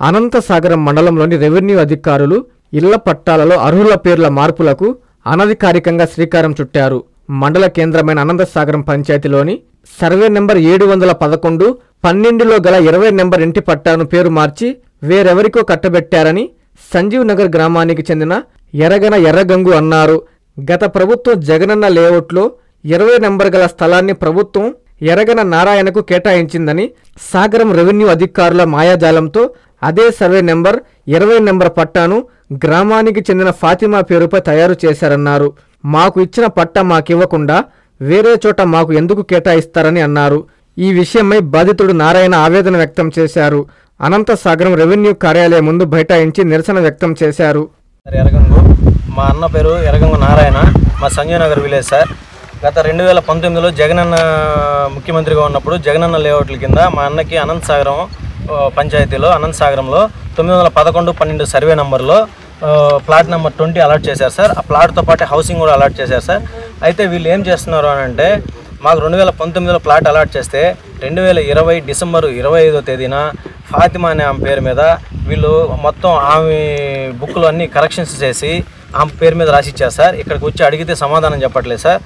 అనంతసాగరం మండలంలోని రెవెన్యూ అధికారులు ఇళ్ల పట్టాలలో అర్హుల పేర్ల మార్పులకు అనధికారికంగా శ్రీకారం చుట్టారు. మండల కేంద్రమైన అనంతసాగరం పంచాయతీలోని సర్వే నెంబర్ 711 12లో గల 20 నెంబర్ ఇంటి పట్టాను పేరు మార్చి వేరెవరికో కట్టబెట్టారని సంజీవ్ నగర్ గ్రామానికి చెందిన ఎరగన ఎర్రగంగు అన్నారు. గత ప్రభుత్వం జగనన్న లేఅవుట్లో 20 నెంబర్ గల స్థలాన్ని ప్రభుత్వం ఎరగన నారాయణకు కేటాయించిందని సాగరం రెవెన్యూ అధికారుల మాయాజాలంతో అదే సర్వే నెంబర్ 20 నెంబర్ పట్టాను గ్రామానికి చెందిన ఫాతిమా పేరుపై తయారు చేశారన్నారు. మాకు ఇచ్చిన పట్టా మాకివ్వకుండా వేరే చోట మాకు ఎందుకు కేటాయిస్తారని అన్నారు. ఈ విషయమై బాధితుడు నారాయణ ఆవేదన వ్యక్తం చేశారు. అనంతసాగరం రెవెన్యూ కార్యాలయం ముందు బైఠాయించి నిరసన వ్యక్తం చేశారు. మా అన్న పేరు ఎరగంగు నారాయణ, మా సంజయ్ నగర్ విలేజ్ సార్. గత 2019లో జగనన్న ముఖ్యమంత్రిగా ఉన్నప్పుడు జగనన్న లేఅవుట్ల కింద మా అన్నకి అనంతసాగరం పంచాయతీలో అనంతసాగరంలో 911-12 సర్వే నెంబర్లో ప్లాట్ నెంబర్ 20 అలాట్ చేశారు సార్. ఆ ప్లాట్తో పాటు హౌసింగ్ కూడా అలాట్ చేశారు సార్. అయితే వీళ్ళు ఏం చేస్తున్నారు అని అంటే, మాకు 2019లో ప్లాట్ అలాట్ చేస్తే 2020 డిసెంబర్ 25వ తేదీన ఫాతిమా అనే ఆమె పేరు మీద వీళ్ళు మొత్తం ఆమె బుక్లు అన్నీ కరెక్షన్స్ చేసి ఆమె పేరు మీద రాసిచ్చారు సార్. ఇక్కడికి వచ్చి అడిగితే సమాధానం చెప్పట్లేదు సార్.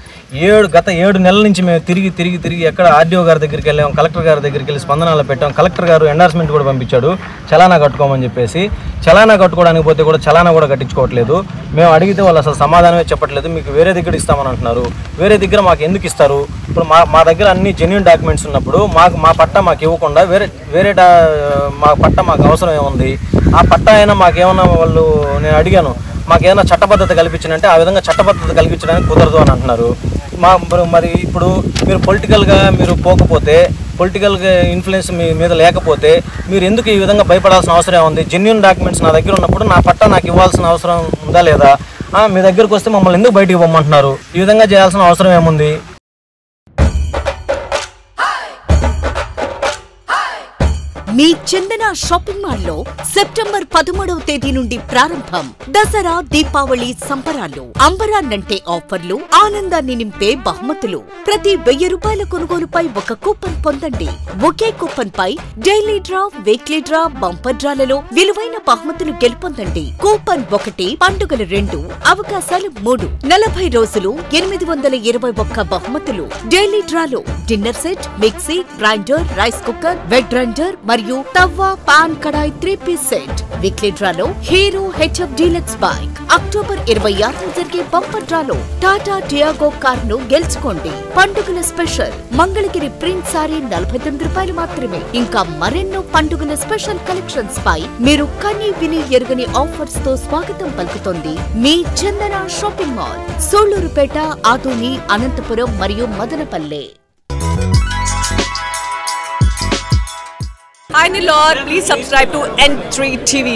గత 7 నెలల నుంచి మేము తిరిగి ఎక్కడ ఆర్డీఓ గారి దగ్గరికి వెళ్ళాం, కలెక్టర్ గారి దగ్గరికి వెళ్ళి స్పందనలో పెట్టాం. కలెక్టర్ గారు ఎండార్స్మెంట్ కూడా పంపించాడు చలానా కట్టుకోమని చెప్పేసి. చలానా కట్టుకోవడానికి పోతే కూడా చలానా కూడా కట్టించుకోవట్లేదు. మేము అడిగితే వాళ్ళు అసలు సమాధానమే చెప్పట్లేదు. మీకు వేరే దగ్గర ఇస్తామని అంటున్నారు. వేరే దగ్గర మాకు ఎందుకు ఇస్తారు? ఇప్పుడు మా దగ్గర అన్ని జెన్యూన్ డాక్యుమెంట్స్ ఉన్నప్పుడు మా పట్టా మాకు ఇవ్వకుండా వేరే మా పట్టా మాకు అవసరం ఏముంది? ఆ పట్టా అయినా మాకేమన్నా వాళ్ళు, నేను అడిగాను, మాకేమైనా చట్టబద్ధత కల్పించినంటే ఆ విధంగా చట్టబద్ధత కల్పించడానికి కుదరదు అని అంటున్నారు. మరి ఇప్పుడు మీరు పొలిటికల్గా మీరు పోకపోతే, పొలిటికల్గా ఇన్ఫ్లుయెన్స్ మీ మీద లేకపోతే మీరు ఎందుకు ఈ విధంగా భయపడాల్సిన అవసరం ఏముంది? జెన్యూన్ డాక్యుమెంట్స్ నా దగ్గర ఉన్నప్పుడు నా పట్టా నాకు ఇవ్వాల్సిన అవసరం ఉందా లేదా? మీ దగ్గరకు వస్తే మమ్మల్ని ఎందుకు బయటికి పొమ్మంటున్నారు? ఈ విధంగా చేయాల్సిన అవసరం ఏముంది? మీ చందన షాపింగ్ మాల్లో సెప్టెంబర్ 13వ తేదీ నుండి ప్రారంభం. దసరా దీపావళి సంబరాలు, అంబరాన్నంటే ఆఫర్లు, ఆనందాన్ని నింపే బహుమతులు. ప్రతి 1000 రూపాయల కొనుగోలుపై ఒక కూపన్ పొందండి. ఒకే కూపన్ పై daily draw, weekly draw, bumper డ్రాలలో విలువైన బహుమతులు గెలుపొందండి. కూపన్ 1, పండుగలు 2, అవకాశాలు 3. 40 రోజులు 821 బహుమతులు. డైలీ డ్రాలో dinner set, mixie, grinder, rice cooker, wet grinder మరియు తవ్వ, పాన్, కడాయి 3-piece సెట్. వీక్లీ డ్రాలో Hero HF deluxe bike. October 26న జరిగే బంపర్ డ్రాలో టాటా టియాగో కార్ ను గెలుచుకోండి. పండుగల స్పెషల్ మంగళగిరి ప్రింట్ సారీ 49 రూపాయలు మాత్రమే. ఇంకా మరెన్నో పండుగల స్పెషల్ కలెక్షన్స్ పై మీరు కని విని ఎరుగని ఆఫర్స్ తో స్వాగతం పలుకుతోంది మీ చందన షాపింగ్ మాల్. సోళ్లూరుపేట, ఆదోని, అనంతపురం మరియు Madanapalle. Hi Nilor, please subscribe to N3 TV.